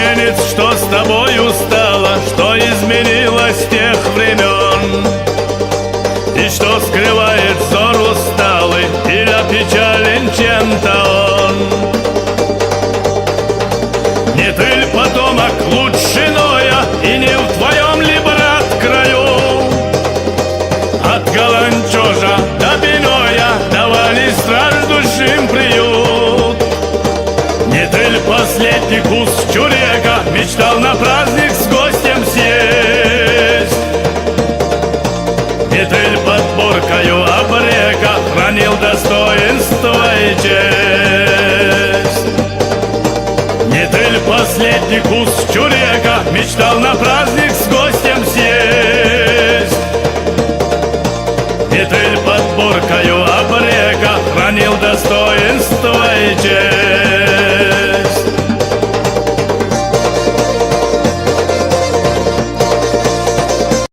младенец, что с тобою стало, что изменилось с тех времен, и что скрывает взор усталый, или опечален чем-то он. Не ты ль потомок лучше Ноя, и не в твоем ли, брат, краю от Галанчожа до Биноя давали страждущим приют? Не ты ль последний кус чурека мечтал на праздник с гостем съесть? Не ты ль подборкою обрека хранил достоинство и честь? Не ты ль последний кус чурека мечтал на праздник с гостем съесть? Не ты ль подборкою обрека хранил достоинство и честь?